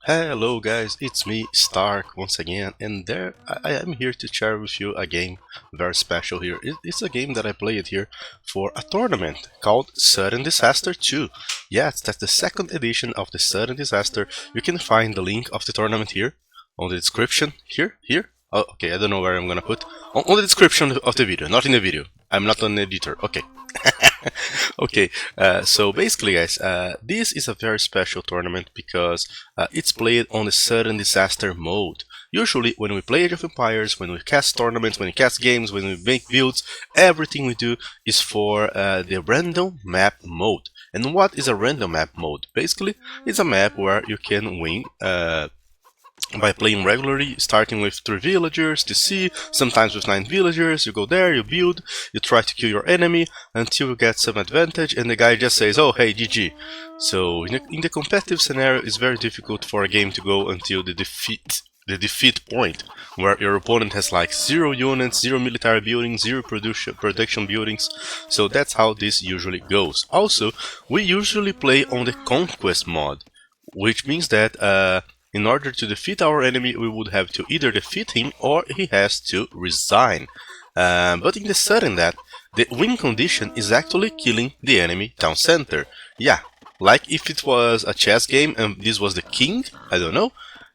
Hello guys, it's me, Stark, once again, and I am here to share with you a game very special here. It's a game that I played here for a tournament called Sudden Disaster II. Yes, that's the second edition of the Sudden Disaster. You can find the link of the tournament here, on the description, here. Oh, okay, I don't know where I'm gonna put. On the description of the video, not in the video. I'm not an editor, okay. Okay, so basically guys, this is a very special tournament because it's played on the Sudden Disaster mode. Usually when we play Age of Empires, when we cast tournaments, when we cast games, when we make builds, everything we do is for the random map mode. And what is a random map mode? Basically, it's a map where you can win by playing regularly, starting with 3 villagers, DC, sometimes with 9 villagers. You go there, you build, you try to kill your enemy until you get some advantage, and the guy just says, oh hey, GG. So in the competitive scenario, it's very difficult for a game to go until the defeat point, where your opponent has like 0 units, 0 military buildings, 0 production buildings. So that's how this usually goes. Also, we usually play on the conquest mod, which means that in order to defeat our enemy, we would have to either defeat him or he has to resign. But in the sudden that, the win condition is actually killing the enemy town center. Yeah, like if it was a chess game and this was the king, I don't know.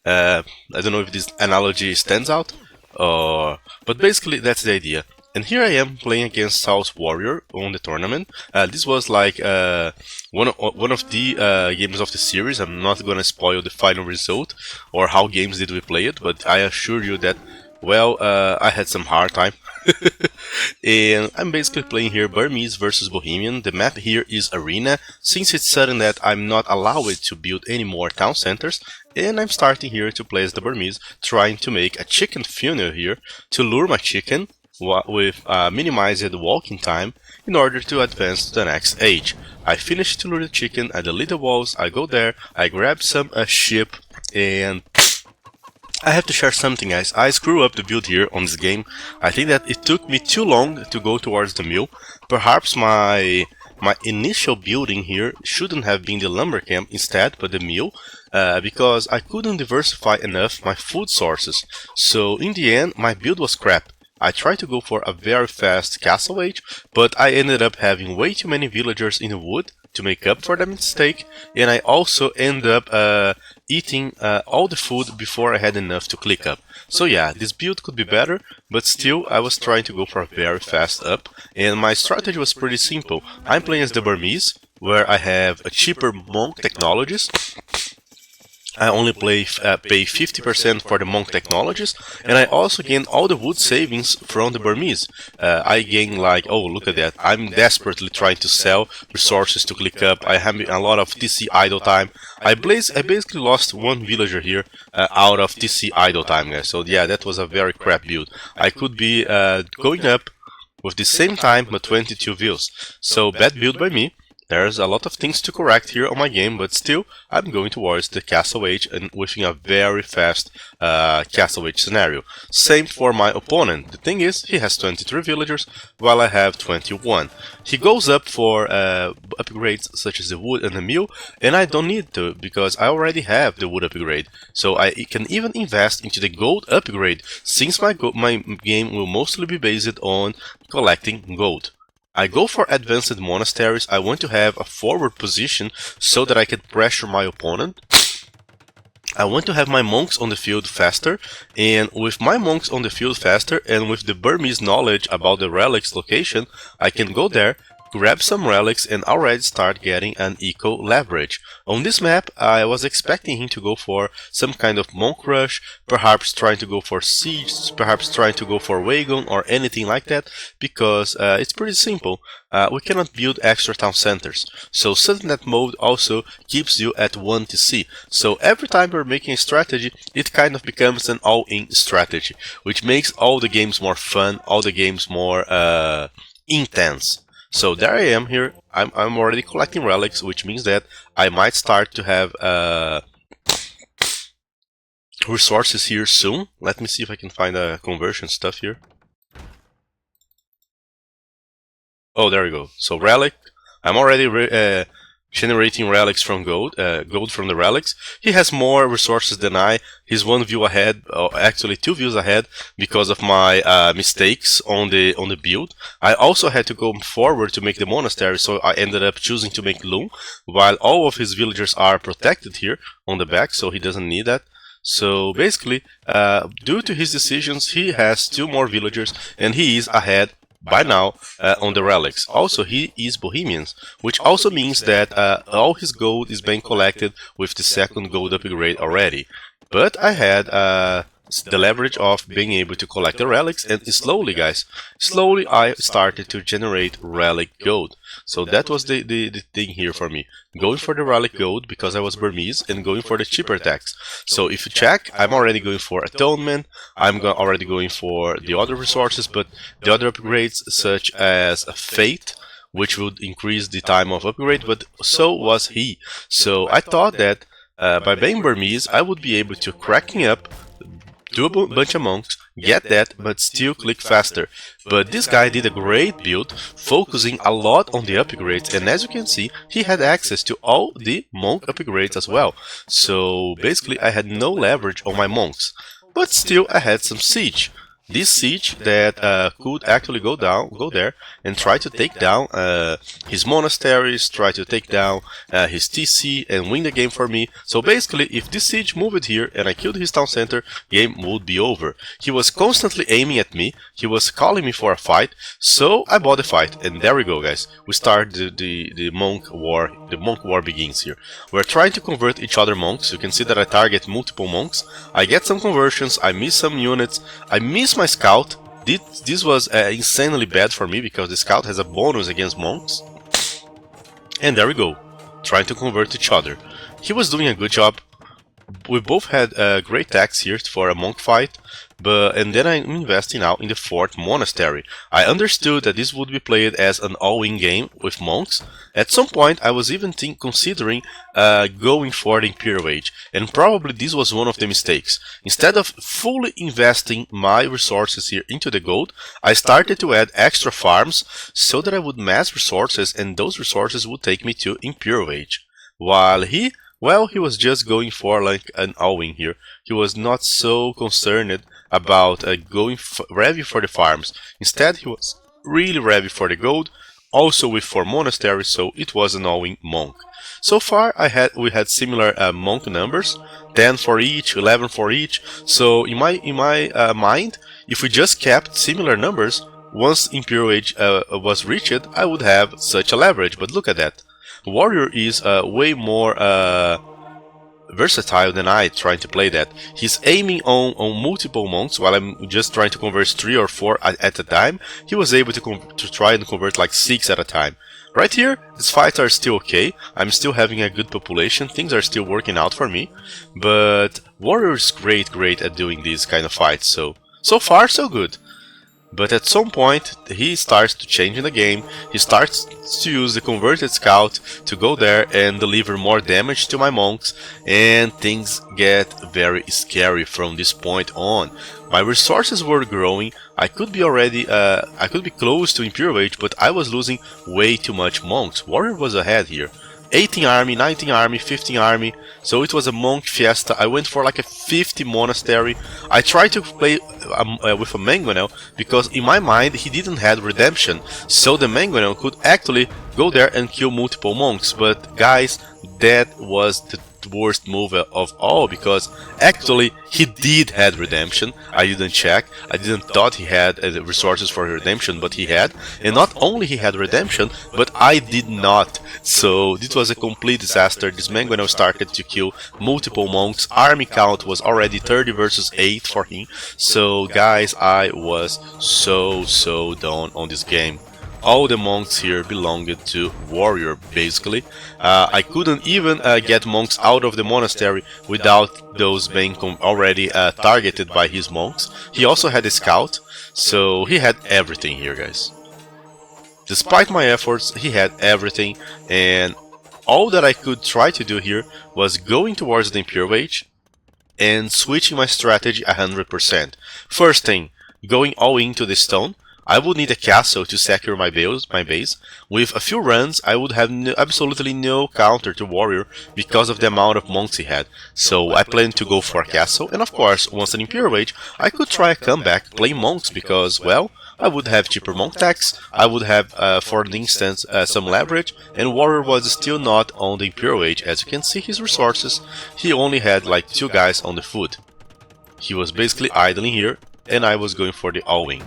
I don't know if this analogy stands out, but basically that's the idea. And here I am playing against South Warrior on the tournament. This was like one of the games of the series. I'm not gonna spoil the final result or how games did we play it, but I assure you that, well, I had some hard time. And I'm basically playing here Burmese versus Bohemian. The map here is Arena, since it's sudden that I'm not allowed to build any more town centers, and I'm starting here to play as the Burmese, trying to make a chicken funnel here to lure my chicken with minimized walking time in order to advance to the next age. I finish to lure the chicken, I delete the walls, I go there, I grab some sheep, and I have to share something, guys. I screw up the build here on this game. I think that it took me too long to go towards the mill. Perhaps my initial building here shouldn't have been the lumber camp instead, but the mill, because I couldn't diversify enough my food sources. So in the end, my build was crap. I tried to go for a very fast castle age, but I ended up having way too many villagers in the wood to make up for that mistake, and I also ended up eating all the food before I had enough to click up. So yeah, this build could be better, but still I was trying to go for a very fast up, and my strategy was pretty simple. I'm playing as the Burmese, where I have a cheaper monk technologies. I only pay 50% for the monk technologies, and I also gain all the wood savings from the Burmese. I gain like, oh look at that, I'm desperately trying to sell resources to click up, I have a lot of TC idle time. I basically lost one villager here out of TC idle time, guys, so yeah, that was a very crap build. I could be going up with the same time but 22 views, so bad build by me. There's a lot of things to correct here on my game, but still, I'm going towards the Castle Age and wishing a very fast Castle Age scenario. Same for my opponent. The thing is, he has 23 villagers, while I have 21. He goes up for upgrades such as the wood and the mill, and I don't need to, because I already have the wood upgrade. So I can even invest into the gold upgrade, since my game will mostly be based on collecting gold. I go for advanced monasteries. I want to have a forward position so that I can pressure my opponent. I want to have my monks on the field faster, and with my monks on the field faster and with the Burmese knowledge about the relics location, I can go there, grab some relics and already start getting an eco leverage. On this map, I was expecting him to go for some kind of monk rush, perhaps trying to go for siege, perhaps trying to go for wagon or anything like that, because it's pretty simple. We cannot build extra town centers. So sudden that mode also keeps you at 1 TC. So every time we're making a strategy, it kind of becomes an all-in strategy, which makes all the games more fun, all the games more intense. So there I am here, I'm already collecting relics, which means that I might start to have resources here soon. Let me see if I can find conversion stuff here. Oh, there we go. So relic, I'm already generating relics from gold, gold from the relics. He has more resources than I. He's one view ahead, actually 2 views ahead, because of my mistakes on the build. I also had to go forward to make the monastery, so I ended up choosing to make loom, while all of his villagers are protected here on the back, so he doesn't need that. So basically, due to his decisions, he has 2 more villagers, and he is ahead by now on the relics. Also, he is Bohemians, which also means that all his gold is being collected with the 2nd gold upgrade already. But I had the leverage of being able to collect the relics, and slowly, guys, slowly I started to generate relic gold. So that was the thing here for me. Going for the relic gold because I was Burmese, and going for the cheaper tax. So if you check, I'm already going for atonement, I'm already going for the other resources, but the other upgrades such as fate, which would increase the time of upgrade, but so was he. So I thought that by being Burmese, I would be able to cracking up, do a bunch of monks, get that, but still click faster. But this guy did a great build, focusing a lot on the upgrades, and as you can see, he had access to all the monk upgrades as well. So basically I had no leverage on my monks, but still I had some siege. This siege that could actually go there and try to take down his monasteries, try to take down his TC and win the game for me. So basically, if this siege moved here and I killed his town center, game would be over. He was constantly aiming at me, he was calling me for a fight, so I bought the fight, and there we go, guys. We start the monk war. The monk war begins here. We're trying to convert each other monks. You can see that I target multiple monks. I get some conversions, I miss some units, I miss my scout. This was insanely bad for me because the scout has a bonus against monks. And there we go, trying to convert each other. He was doing a good job. We both had great tax here for a monk fight, and then I'm investing now in the 4th monastery. I understood that this would be played as an all-in game with monks. At some point I was even considering going for the Imperial Age, and probably this was one of the mistakes. Instead of fully investing my resources here into the gold, I started to add extra farms so that I would mass resources, and those resources would take me to Imperial Age. While well, he was just going for like an all-in here. He was not so concerned about going heavy for the farms. Instead, he was really heavy for the gold, also with 4 monasteries, so it was an all-in monk. So far, we had similar monk numbers, 10 for each, 11 for each. So in my mind, if we just kept similar numbers, once Imperial Age was reached, I would have such a leverage. But look at that. Warrior is way more versatile than I trying to play that. He's aiming on multiple monks while I'm just trying to convert 3 or 4 at a time. He was able to try and convert like 6 at a time. Right here, these fights are still okay. I'm still having a good population. Things are still working out for me. But Warrior is great at doing these kind of fights. So far, so good. But at some point, he starts to change in the game, he starts to use the converted scout to go there and deliver more damage to my monks, and things get very scary from this point on. My resources were growing, I could be close to Imperial Age, but I was losing way too much monks. Warrior was ahead here. 18 army, 19 army, 15 army, so it was a monk fiesta. I went for like a 50 monastery. I tried to play with a Mangonel because in my mind he didn't have redemption, so the Mangonel could actually go there and kill multiple monks. But guys, that was the worst move of all, because actually he did have redemption. I didn't check, I didn't thought he had resources for redemption, but he had. And not only he had redemption, but I did not. So this was a complete disaster. This Mangonel started to kill multiple monks. Army count was already 30 versus 8 for him. So guys, I was so down on this game. All the monks here belonged to Warrior, basically. I couldn't even get monks out of the monastery without those being already targeted by his monks. He also had a scout, so he had everything here, guys. Despite my efforts, he had everything, and all that I could try to do here was going towards the Imperial Age and switching my strategy 100%. First thing, going all into the stone. I would need a castle to secure my base. With a few runs, I would have absolutely no counter to Warrior because of the amount of monks he had. So I planned to go for a castle, and of course, once an Imperial Age, I could try a comeback playing monks because, well, I would have cheaper monk tax, I would have, for instance, some leverage, and Warrior was still not on the Imperial Age. As you can see his resources, he only had like 2 guys on the foot. He was basically idling here, and I was going for the all-in.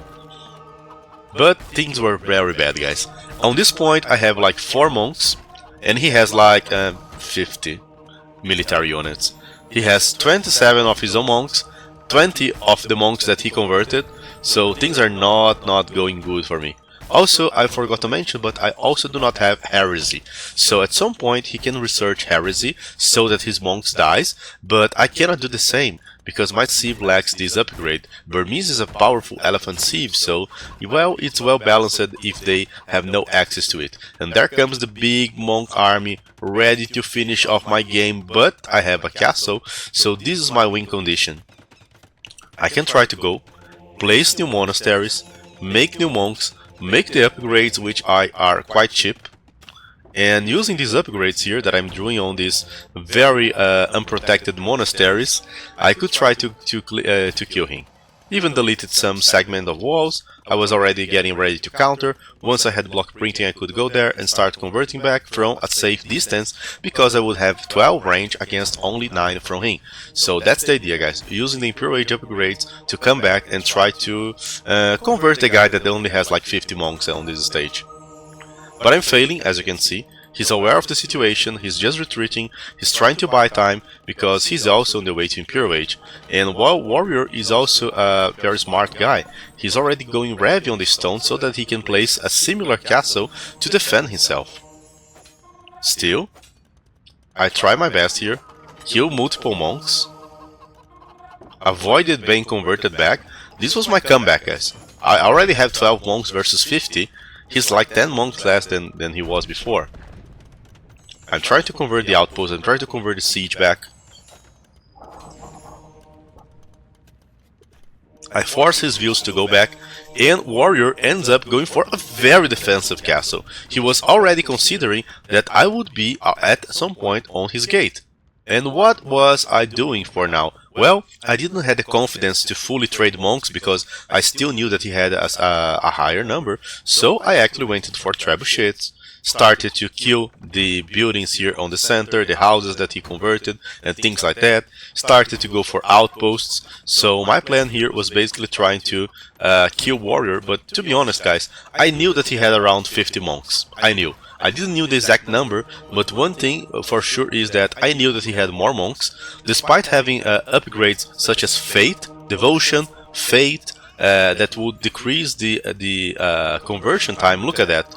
But things were very bad, guys. On this point, I have like 4 monks, and he has like 50 military units. He has 27 of his own monks, 20 of the monks that he converted, so things are not going good for me. Also, I forgot to mention, but I also do not have heresy. So at some point he can research heresy so that his monks dies, but I cannot do the same because my sieve lacks this upgrade. Burmese is a powerful elephant sieve, so well, it's well balanced if they have no access to it. And there comes the big monk army ready to finish off my game, but I have a castle, so this is my win condition. I can try to go, place new monasteries, make new monks, make the upgrades which are quite cheap, and using these upgrades here that I'm doing on these very unprotected monasteries, I could try to kill him. Even deleted some segment of walls. I was already getting ready to counter. Once I had block printing, I could go there and start converting back from a safe distance because I would have 12 range against only 9 from him. So that's the idea, guys, using the Imperial Age upgrades to come back and try to convert the guy that only has like 50 monks on this stage. But I'm failing, as you can see. He's aware of the situation, he's just retreating, he's trying to buy time because he's also on the way to Imperial Age. And while Warrior is also a very smart guy, he's already going heavy on the stone so that he can place a similar castle to defend himself. Still, I try my best here, kill multiple monks, avoided being converted back. This was my comeback, guys. I already have 12 monks versus 50, he's like 10 monks less than he was before. I'm trying to convert the outpost, I'm trying to convert the siege back. I force his views to go back, and Warrior ends up going for a very defensive castle. He was already considering that I would be at some point on his gate. And what was I doing for now? Well, I didn't have the confidence to fully trade monks because I still knew that he had a higher number, so I actually went for trebuchets, started to kill the buildings here on the center, the houses that he converted and things like that, started to go for outposts. So my plan here was basically trying to kill Warrior, but to be honest, guys, I knew that he had around 50 monks. I knew. I didn't know the exact number, but one thing for sure is that I knew that he had more monks, despite having upgrades such as Fate, Devotion, Fate, that would decrease the conversion time. Look at that.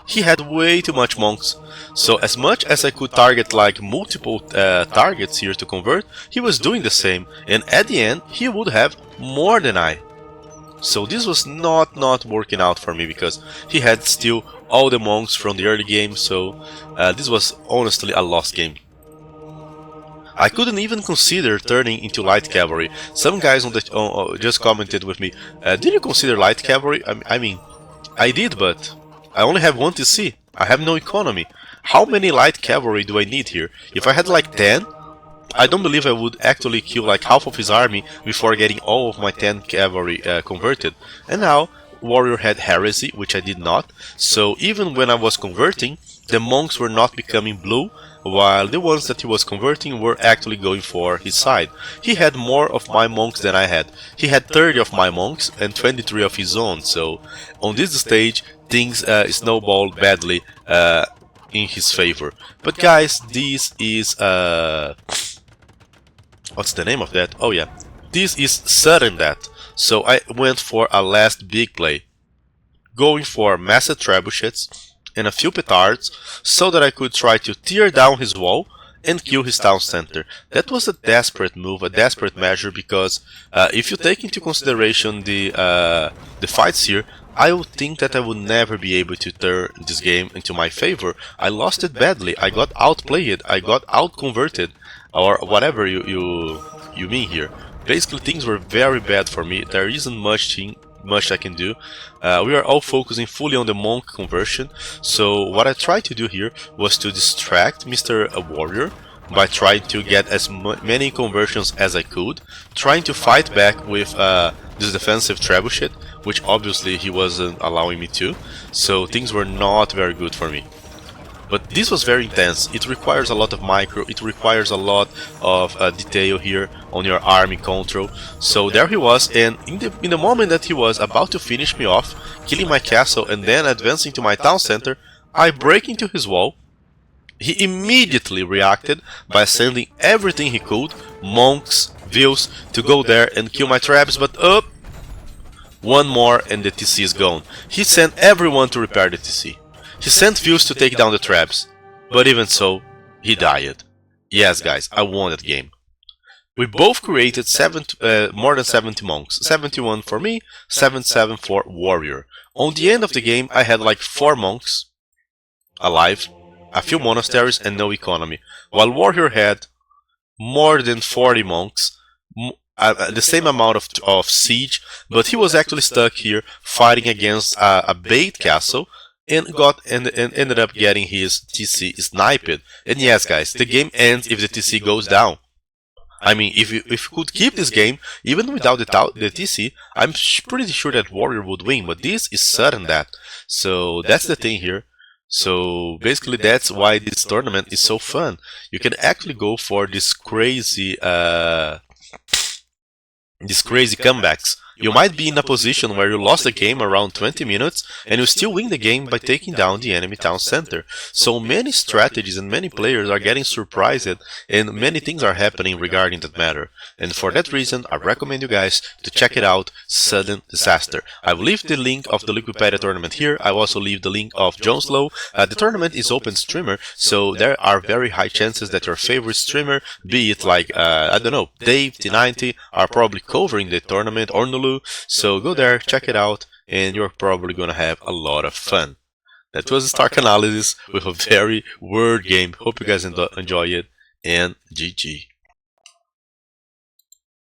He had way too much monks, so as much as I could target like multiple targets here to convert, he was doing the same, and at the end he would have more than I. So this was not working out for me because he had still all the monks from the early game, so this was honestly a lost game. I couldn't even consider turning into light cavalry. Some guys on the just commented with me, did you consider light cavalry? I mean, I did, but I only have 1 TC. I have no economy. How many light cavalry do I need here? If I had like 10, I don't believe I would actually kill like half of his army before getting all of my 10 cavalry converted. And now, Warrior had heresy, which I did not, so even when I was converting, the monks were not becoming blue, while the ones that he was converting were actually going for his side. He had more of my monks than I had. He had 30 of my monks and 23 of his own, so on this stage things snowballed badly in his favor. But guys, this is what's the name of that? Oh yeah, this is Sudden Death. So I went for a last big play, going for massive trebuchets and a few petards so that I could try to tear down his wall and kill his town center. That was a desperate move, a desperate measure, because if you take into consideration the fights here, I would think that I would never be able to turn this game into my favor. I lost it badly, I got outplayed, I got outconverted, or whatever you mean here. Basically things were very bad for me, there isn't much I can do. We are all focusing fully on the monk conversion, so what I tried to do here was to distract Mr. Warrior by trying to get as many conversions as I could, trying to fight back with this defensive trebuchet, which obviously he wasn't allowing me to, so things were not very good for me. But this was very intense. It requires a lot of micro, it requires a lot of detail here on your army control. So there he was, and in the moment that he was about to finish me off, killing my castle and then advancing to my town center, I break into his wall. He immediately reacted by sending everything he could, monks, vils, to go there and kill my traps, but one more and the TC is gone. He sent everyone to repair the TC. He sent views to take down the traps, but even so, he died. Yes guys, I won that game. We both created more than 70 monks, 71 for me, 77 for warrior. On the end of the game I had like 4 monks alive, a few monasteries and no economy, while warrior had more than 40 monks, the same amount of siege, but he was actually stuck here fighting against a bait castle, and ended up getting his TC sniped. And yes guys, the game ends if the TC goes down. I mean, if you could keep this game even without the TC, I'm pretty sure that warrior would win, but this is sudden death. So that's the thing here. So basically that's why this tournament is so fun. You can actually go for these crazy comebacks. You might be in a position where you lost the game around 20 minutes and you still win the game by taking down the enemy town center. So many strategies and many players are getting surprised and many things are happening regarding that matter. And for that reason, I recommend you guys to check it out, Sudden Disaster. I will leave the link of the Liquipedia tournament here. I will also leave the link of Jones Low. The tournament is open streamer, so there are very high chances that your favorite streamer, be it like, I don't know, Dave, T90, are probably covering the tournament, or Nulu. So go there, check it out, and you're probably gonna have a lot of fun. That was a Stark analysis with a very word game. Hope you guys enjoy it, and GG.